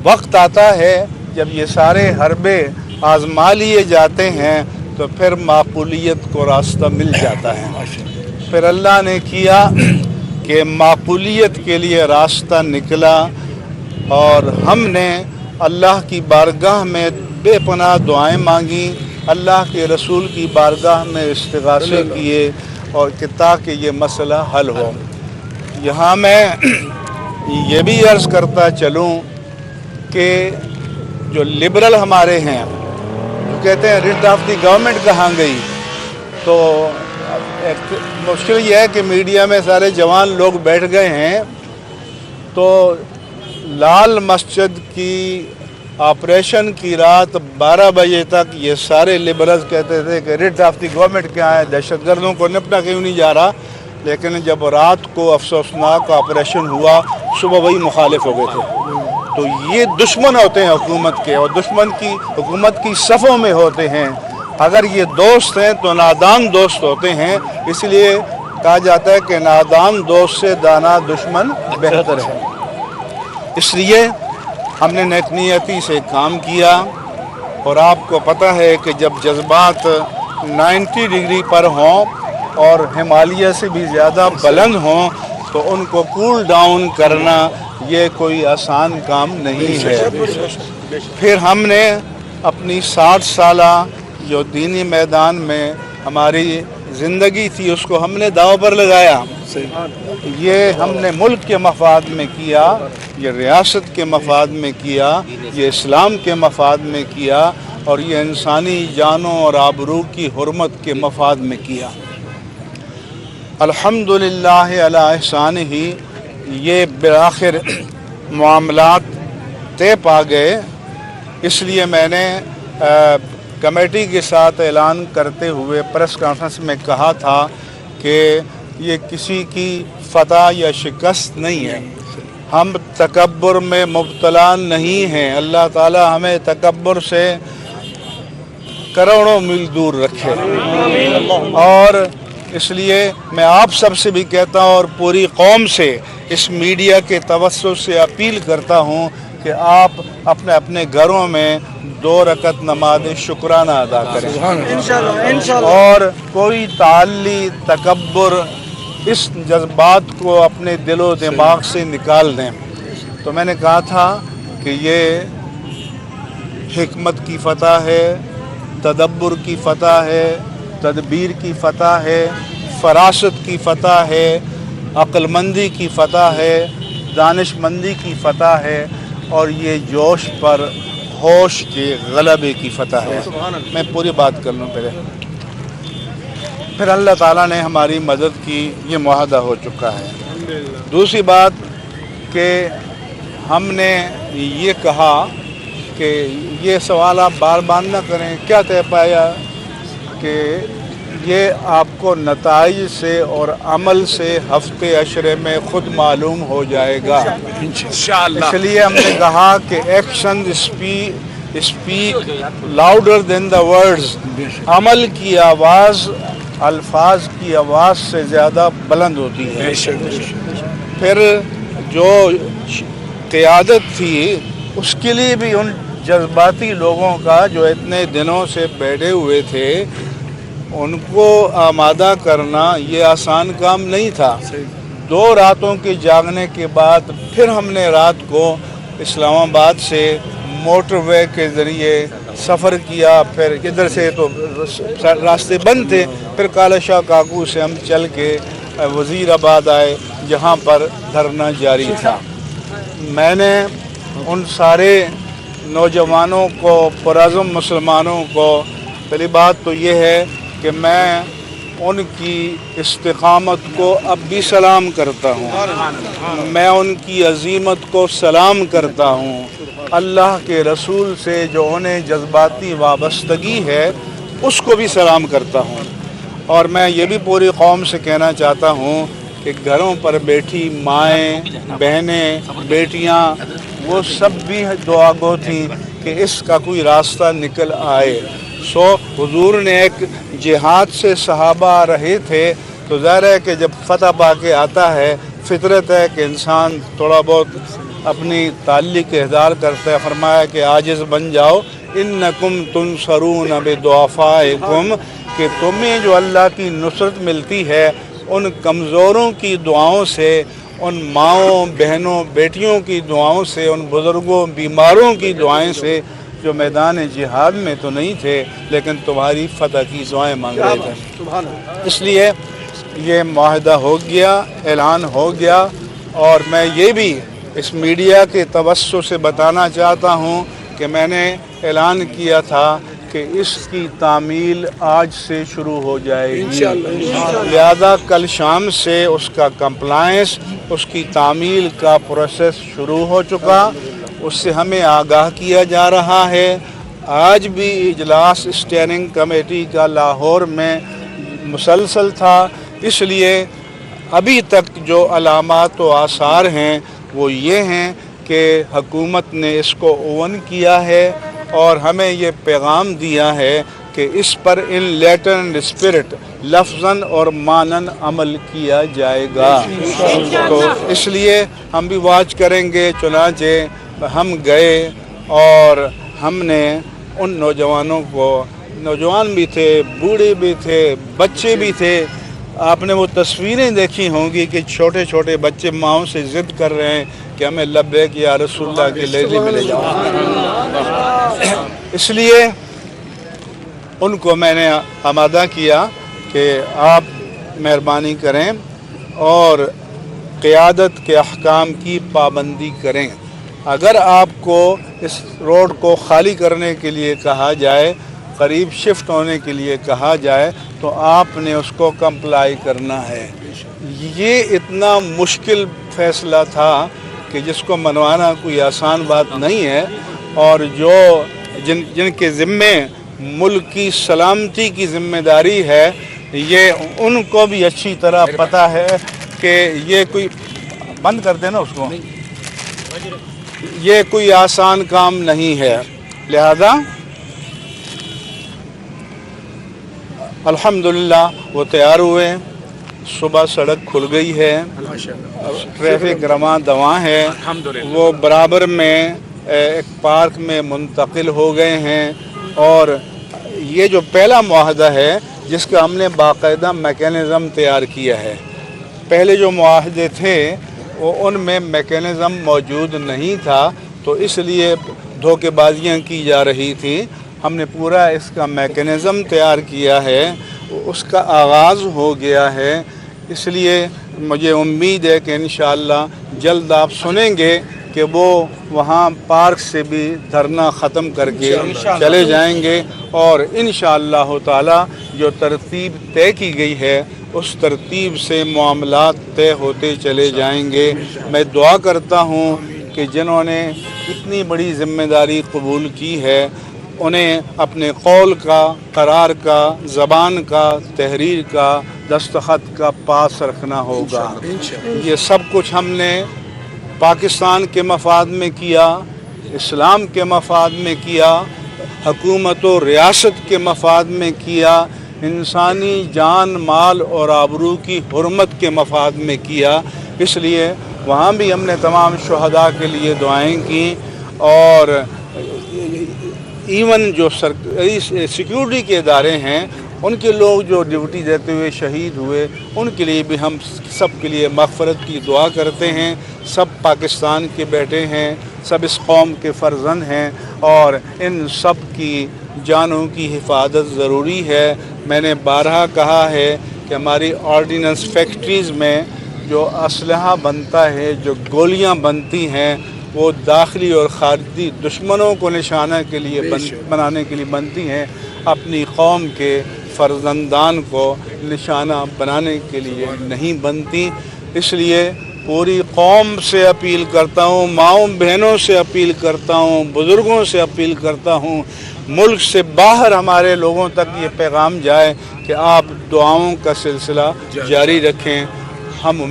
वक्त आता है जब ये सारे हरबे आजमा लिए जाते हैं तो फिर माकूलियत को रास्ता मिल जाता है। फिर अल्लाह ने किया कि माकूलियत के लिए रास्ता निकला और हमने अल्लाह की बारगाह में बेपनाह दुआएं मांगी, अल्लाह के रसूल की बारगाह में इस्तिग़ासे किए और कि ताकि ये मसला हल हो। यहाँ मैं ये भी अर्ज़ करता चलूँ कि जो लिबरल हमारे हैं जो कहते हैं रिट ऑफ द गवर्नमेंट कहाँ गई, तो मुश्किल ये है कि मीडिया में सारे जवान लोग बैठ गए हैं। तो लाल मस्जिद की ऑपरेशन की रात 12 बजे तक ये सारे लिबरल्स कहते थे कि रिट ऑफ द गवर्नमेंट क्या है, दहशतगर्दों को निपटा क्यों नहीं जा रहा। लेकिन जब रात को अफसोसनाक ऑपरेशन हुआ, सुबह वही मुखालिफ हो गए थे। तो ये दुश्मन होते हैं हुकूमत के, और दुश्मन की हुकूमत की सफ़ों में होते हैं। अगर ये दोस्त हैं तो नादान दोस्त होते हैं, इसलिए कहा जाता है कि नादान दोस्त से दाना दुश्मन बेहतर है। इसलिए हमने नेकनीयती से काम किया, और आपको पता है कि जब जज्बात 90 डिग्री पर हों और हिमालय से भी ज़्यादा बुलंद हों तो उनको कूल डाउन करना ये कोई आसान काम नहीं है। फिर हमने अपनी 60 साला जो दीनी मैदान में हमारी ज़िंदगी थी उसको हमने दांव पर लगाया। ये हमने मुल्क के मफाद में किया, ये रियासत के मफाद में किया, ये इस्लाम के मफाद में किया, और ये इंसानी जानों और आबरू की हुर्मत के मफाद में किया। अल्हम्दुलिल्लाह अला एहसानिही ये बिलाखिर मामलात तय पा गए। इसलिए मैंने कमेटी के साथ ऐलान करते हुए प्रेस कॉन्फ्रेंस में कहा था कि ये किसी की फतह या शिकस्त नहीं है, हम तकब्बुर में मुब्तला नहीं हैं। अल्लाह ताला हमें तकब्बुर से करोड़ों मील दूर रखे। और इसलिए मैं आप सबसे भी कहता हूँ और पूरी कौम से इस मीडिया के तवस्सुत से अपील करता हूँ कि आप अपने अपने घरों में 2 रकत नमाज शुक्राना अदा करें इंशाअल्लाह। और कोई ताल्ली तकब्बुर इस जज्बात को अपने दिलो दिमाग से निकाल दें। तो मैंने कहा था कि ये हिकमत की फतह है, तदब्बुर की फतह है, तदबीर की फतह है, फरासत की फतह है, अक्लमंदी की फतह है, दानिशमंदी की फतह है, और ये जोश पर होश के गलबे की फतह है। मैं पूरी बात कर लूँ पहले। फिर अल्लाह ताला ने हमारी मदद की, ये मुआहदा हो चुका है। दूसरी बात कि हमने ये कहा कि ये सवाल आप बार बार ना करें, क्या तय पाया कि ये आपको नताइज से और अमल से हफ्ते अशरे में ख़ुद मालूम हो जाएगा इंशाअल्लाह। इसलिए हमने कहा कि action speak louder than the words, अमल की आवाज़ अल्फाज की आवाज़ से ज़्यादा बुलंद होती है। फिर जो क़यादत थी उसके लिए भी उन जज्बाती लोगों का जो इतने दिनों से बैठे हुए थे उनको आमादा करना ये आसान काम नहीं था। 2 रातों के जागने के बाद फिर हमने रात को इस्लामाबाद से मोटरवे के ज़रिए सफ़र किया। फिर इधर से तो रास्ते बंद थे, फिर काला शाह काकू से हम चल के वज़ीराबाद आए जहाँ पर धरना जारी था। मैंने उन सारे नौजवानों को, पुरअज़्म मुसलमानों को, पहली बात तो ये है कि मैं उनकी इस्तिक़ामत को अब भी सलाम करता हूँ, मैं उनकी अज़ीमत को सलाम करता हूँ। अल्लाह के रसूल से जो उन्हें जज्बाती वाबस्तगी है उसको भी सलाम करता हूँ। और मैं ये भी पूरी कौम से कहना चाहता हूँ कि घरों पर बैठी माएँ, बहनें, बेटियाँ, वो सब भी दुआ गो थी कि इसका कोई रास्ता निकल आए। हुजूर ने एक जिहाद से सहाबा आ रहे थे, तो ज़ाहिर है कि जब फतह पा के आता है फितरत है कि इंसान थोड़ा बहुत اپنی تعلق اظہار کرتے ہیں، فرمایا کہ عاجز بن جاؤ، انکم تنصرون بدعفائکم، کہ تمہیں جو اللہ کی نصرت ملتی ہے ان کمزوروں کی دعاؤں سے، ان ماؤں بہنوں بیٹیوں کی دعاؤں سے، ان بزرگوں بیماروں کی دعائیں سے جو میدان جہاد میں تو نہیں تھے لیکن تمہاری فتح کی دعائیں مانگ رہے تھے۔ اس لیے یہ معاہدہ ہو گیا، اعلان ہو گیا، اور میں یہ بھی اس میڈیا کے توسط سے بتانا چاہتا ہوں کہ میں نے اعلان کیا تھا کہ اس کی تعمیل آج سے شروع ہو جائے گی، لہذا کل شام سے اس کا کمپلائنس، اس کی تعمیل کا پروسیس شروع ہو چکا، اس سے ہمیں آگاہ کیا جا رہا ہے۔ آج بھی اجلاس اسٹیئرنگ کمیٹی کا لاہور میں مسلسل تھا، اس لیے ابھی تک جو علامات و آثار ہیں وہ یہ ہیں کہ حکومت نے اس کو اوون کیا ہے اور ہمیں یہ پیغام دیا ہے کہ اس پر ان لیٹر اینڈ اسپرٹ لفظاً اور مانن عمل کیا جائے گا۔ تو اس لیے ہم بھی واچ کریں گے۔ چنانچہ ہم گئے اور ہم نے ان نوجوانوں کو، نوجوان بھی تھے، بوڑھے بھی تھے، بچے بھی تھے، آپ نے وہ تصویریں دیکھی ہوں گی کہ چھوٹے چھوٹے بچے ماؤں سے ضد کر رہے ہیں کہ ہمیں لبیک یا رسول اللہ کی لیلی میں لے جاؤ۔ اس لیے ان کو میں نے آمادہ کیا کہ آپ مہربانی کریں اور قیادت کے احکام کی پابندی کریں۔ اگر آپ کو اس روڈ کو خالی کرنے کے لیے کہا جائے، قریب شفٹ ہونے کے لیے کہا جائے، تو آپ نے اس کو کمپلائی کرنا ہے۔ یہ اتنا مشکل فیصلہ تھا کہ جس کو منوانا کوئی آسان بات نہیں ہے، اور جو جن کے ذمے ملک کی سلامتی کی ذمہ داری ہے، یہ ان کو بھی اچھی طرح پتہ ہے کہ یہ کوئی بند کر دینا اس کو، یہ کوئی آسان کام نہیں ہے۔ لہذا الحمدللہ وہ تیار ہوئے، صبح سڑک کھل گئی ہے، ٹریفک رواں دواں ہے، وہ برابر میں ایک پارک میں منتقل ہو گئے ہیں، اور یہ جو پہلا معاہدہ ہے جس کا ہم نے باقاعدہ میکینزم تیار کیا ہے۔ پہلے جو معاہدے تھے وہ ان میں میکینزم موجود نہیں تھا، تو اس لیے دھوکے بازیاں کی جا رہی تھی۔ ہم نے پورا اس کا میکینزم تیار کیا ہے، اس کا آغاز ہو گیا ہے۔ اس لیے مجھے امید ہے کہ انشاءاللہ جلد آپ سنیں گے کہ وہ وہاں پارک سے بھی دھرنا ختم کر کے چلے جائیں گے، اور انشاءاللہ تعالی جو ترتیب طے کی گئی ہے اس ترتیب سے معاملات طے ہوتے چلے جائیں گے۔ میں دعا کرتا ہوں کہ جنہوں نے اتنی بڑی ذمہ داری قبول کی ہے انہیں اپنے قول کا، قرار کا، زبان کا، تحریر کا، دستخط کا پاس رکھنا ہوگا۔ یہ سب کچھ ہم نے پاکستان کے مفاد میں کیا، اسلام کے مفاد میں کیا، حکومت و ریاست کے مفاد میں کیا، انسانی جان، مال اور آبرو کی حرمت کے مفاد میں کیا۔ اس لیے وہاں بھی ہم نے تمام شہداء کے لیے دعائیں کی، اور ایون جو سیکیورٹی کے ادارے ہیں ان کے لوگ جو ڈیوٹی دیتے ہوئے شہید ہوئے، ان کے لیے بھی ہم سب کے لیے مغفرت کی دعا کرتے ہیں۔ سب پاکستان کے بیٹے ہیں، سب اس قوم کے فرزند ہیں، اور ان سب کی جانوں کی حفاظت ضروری ہے۔ میں نے بارہا کہا ہے کہ ہماری آرڈیننس فیکٹریز میں جو اسلحہ بنتا ہے، جو گولیاں بنتی ہیں، وہ داخلی اور خارجی دشمنوں کو نشانہ کے لیے بنانے کے لیے بنتی ہیں، اپنی قوم کے فرزندان کو نشانہ بنانے کے لیے نہیں بنتی۔ اس لیے پوری قوم سے اپیل کرتا ہوں، ماؤں بہنوں سے اپیل کرتا ہوں، بزرگوں سے اپیل کرتا ہوں، ملک سے باہر ہمارے لوگوں تک یہ پیغام جائے کہ آپ دعاؤں کا سلسلہ جاری رکھیں۔ ہم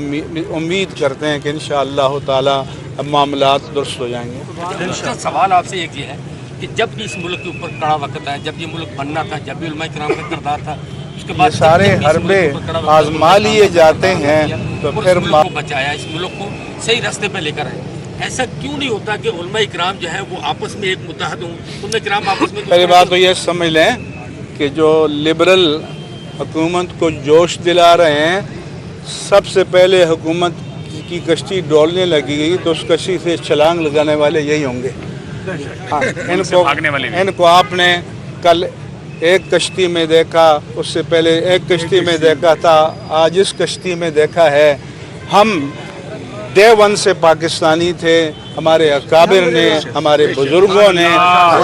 امید کرتے ہیں کہ انشاءاللہ تعالی معاملات درست ہو جائیں گے۔ سوال آپ سے ایک یہ ہے کہ جب بھی اس ملک کے اوپر کڑا وقت ہے، جب یہ ملک بننا تھا، جب بھی علماء کرام کا کردار تھا، اس کے بعد یہ سارے حربے آزما لیے جاتے ہیں، تو پھر ملک کو بچایا، اس ملک کو صحیح راستے پہ لے کر آئے۔ ऐसा क्यों नहीं होता कि उलमा इकराम जो है वो आपस में एक मुत्तहद हों, उलमा इकराम आपस में पहली बात तो ये समझ लें कि जो लिबरल हुकूमत को जोश दिला रहे हैं, सबसे पहले हुकूमत की कश्ती डोलने लगेगी तो उस कश्ती से छलांग लगाने वाले यही होंगे। हाँ, इनको आपने कल एक कश्ती में देखा, उससे पहले एक कश्ती में देखा था, आज इस कश्ती में देखा है। हम डे वन से पाकिस्तानी थे, हमारे अकाबिर ने, हमारे बुजुर्गों ने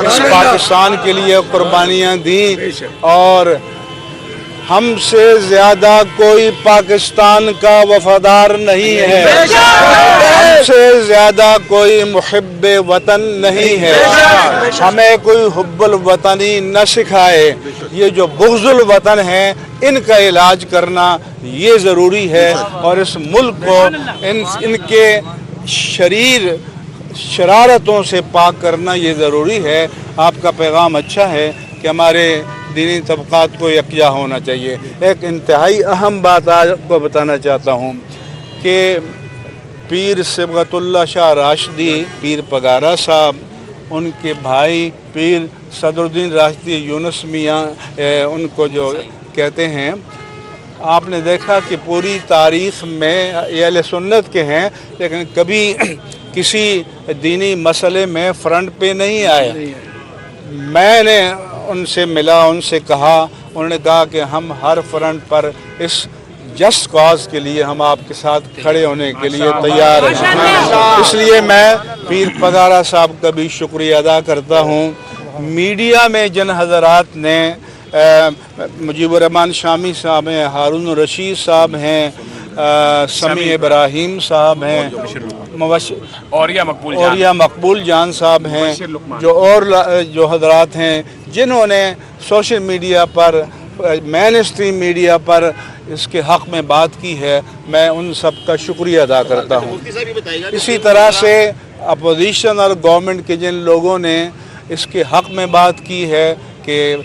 इस पाकिस्तान के लिए कुर्बानियाँ दी और हमसे ज़्यादा कोई पाकिस्तान का वफादार नहीं है, हमसे ज़्यादा कोई मुहिब्बे वतन नहीं है। हमें कोई हुब्बुल वतनी न सिखाए। ये जो बुग़्ज़ुल वतन है इनका इलाज करना ये ज़रूरी है और इस मुल्क को इनके शरारतों से पाक करना ये ज़रूरी है। आपका पैगाम अच्छा है कि हमारे दीनी तबक़ात को यकजा होना चाहिए। एक इंतहाई अहम बात आपको बताना चाहता हूँ कि पीर सिबगतुल्लाह शाह राशिदी, पीर पगारा साहब, उनके भाई पीर सदरुद्दीन राशिदी यूनुस मियाँ उनको जो कहते हैं, आपने देखा कि पूरी तारीख़ में ये अहले सुन्नत के हैं लेकिन कभी किसी दीनी मसले में फ्रंट पे नहीं आए। मैंने उनसे मिला, उनसे कहा, उन्होंने कहा कि हम हर फ्रंट पर इस जस्ट कॉज के लिए हम आपके साथ खड़े होने के लिए तैयार हैं। इसलिए मैं पीर पगारा साहब का भी शुक्रिया अदा करता हूँ। मीडिया में जिन हज़रात ने मुजीबुर रहमान शामी साहब हैं, हारून रशीद साहब हैं, समी इब्राहिम साहब हैं, औरिया मकबूल जान साहब हैं, जो हज़रात हैं जिन्होंने सोशल मीडिया पर, मेन स्ट्रीम मीडिया पर इसके हक़ में बात की है, मैं उन सब का शुक्रिया अदा करता हूँ। इसी तरह से अपोजिशन और गवर्नमेंट के जिन लोगों ने इसके हक़ में बात की है कि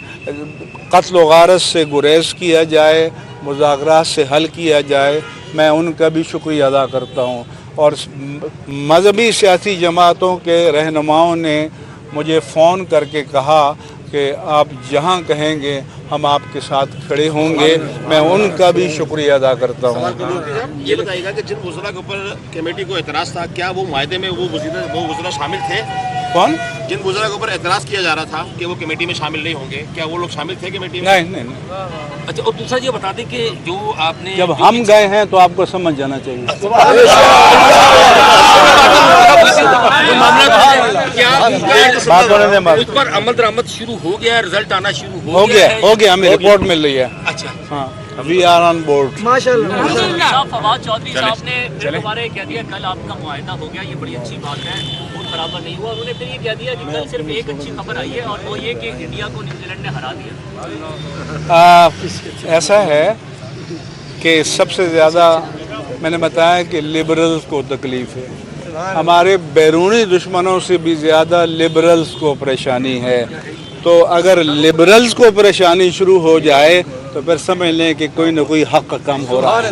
कत्ल व गारत से गुरेज किया जाए, मुज़ाकरात से हल किया जाए, मैं उनका भी शुक्रिया अदा करता हूँ। और मज़हबी सियासी जमातों के रहनुमाओं ने मुझे फ़ोन करके कहा कि आप जहाँ कहेंगे हम आपके साथ खड़े होंगे, मैं उनका भी शुक्रिया अदा करता हूँ। ये बताइएगा कि जिन वज़रा के ऊपर कमेटी को एतराज़ था, क्या वो मायदे में वो वज़रा शामिल थे? कौन? जिन वज़रा के ऊपर एतराज़ किया जा रहा था कि वो कमेटी में शामिल नहीं होंगे, क्या वो लोग शामिल थे कमेटी में? नहीं। अच्छा, और दूसरा ये बता दें कि जो आपने जब हम गए हैं तो आपको समझ जाना चाहिए। बात होने दे, उस पर अमल दरामद शुरू हो गया, रिजल्ट आना शुरू हो गया, हमें रिपोर्ट मिल रही है। अच्छा, हाँ, वी आर ऑन बोर्ड। माशाल्लाह। फवाद चौधरी साहब ने फिर दोबारा कह दिया कल आपका मुआयदा हो गया, ये बड़ी अच्छी बात है, खून खराबा नहीं हुआ। उन्होंने फिर ये कह दिया कि कल सिर्फ एक अच्छी खबर आई है और वो ये कि इंडिया को न्यूजीलैंड ने हरा दिया। ऐसा है कि सबसे ज़्यादा मैंने बताया कि लिबरल्स को तकलीफ़ है, हमारे बैरूनी दुश्मनों से भी ज़्यादा लिबरल्स को परेशानी है। तो अगर लिबरल्स को परेशानी शुरू हो जाए तो फिर समझ लें कि कोई ना कोई हक का काम हो रहा है।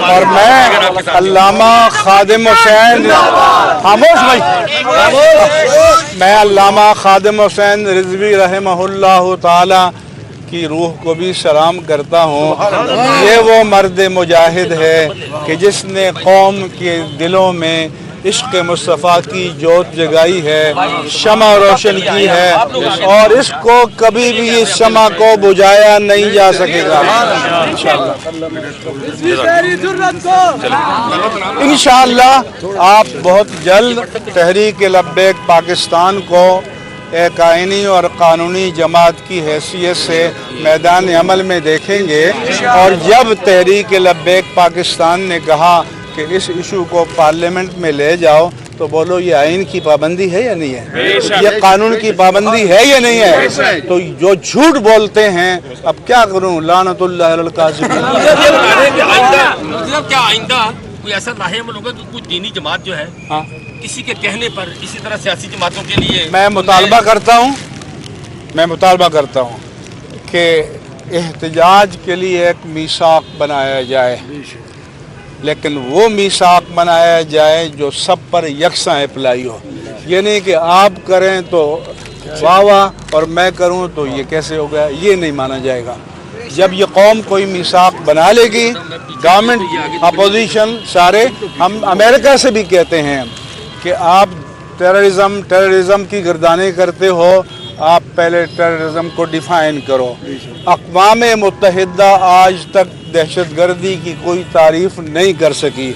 और मैं अल्लामा खादिम हुसैन, खामोश भाई, मैं अल्लामा खादिम हुसैन रिजवी रहमहुल्लाह ताला की रूह को भी सलाम करता हूँ। ये वो मर्द मुजाहिद है कि जिसने कौम के दिलों में इश्क़ मुस्तफ़ा की जोत जगाई है, शमा रोशन की है और इसको कभी भी इस शमा को बुझाया नहीं जा सकेगा। इंशाअल्लाह आप बहुत जल्द तहरीक लब्बैक पाकिस्तान को एक आइनी और कानूनी जमात की हैसियत से मैदान अमल में देखेंगे। और जब तहरीक लब्बैक पाकिस्तान ने कहा कि इस इशू को पार्लियामेंट में ले जाओ तो बोलो ये आइन की पाबंदी है या नहीं है, ये कानून की पाबंदी है या नहीं है। तो जो झूठ बोलते हैं, अब क्या करूं, लानतुल्लाह अलल काज़िबीन। क्या आइंदा कोई ऐसा लाहेअमल होगा कि कुछ दीनी जमात जो है, हाँ, किसी के कहने पर इसी तरह सियासी जमातों के लिए मैं मुतालबा करता हूँ कि एहतजाज के लिए एक मीसाक बनाया जाए, लेकिन वो मीसाक बनाया जाए जो सब पर यकसा अप्लाई हो। ये नहीं कि आप करें तो वाह वाह और मैं करूं तो ये कैसे हो गया, ये नहीं माना जाएगा। जब ये कौम कोई मीसाक बना लेगी, गवर्नमेंट अपोजिशन सारे, हम अमेरिका से भी कहते हैं कि आप टेररिज्म की गर्दानी करते हो, आप पहले टेररिज्म को डिफाइन करो। अक़वाम मुत्तहिदा आज तक दहशतगर्दी की कोई तारीफ़ नहीं कर सकी।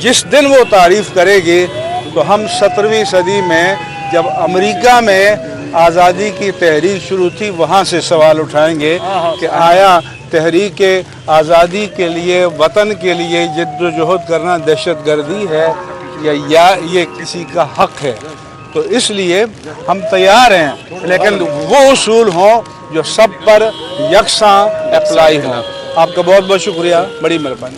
जिस दिन वो तारीफ़ करेगी तो हम 17वीं सदी में जब अमेरिका में आज़ादी की तहरीक शुरू थी, वहाँ से सवाल उठाएंगे कि आया तहरीक आज़ादी के लिए, वतन के लिए जद्दोजहद करना दहशतगर्दी है या ये किसी का हक़ है। तो इसलिए हम तैयार हैं, लेकिन वो उसूल हों जो सब पर यकसा अप्लाई हों। आपका बहुत बहुत शुक्रिया, बड़ी मेहरबानी।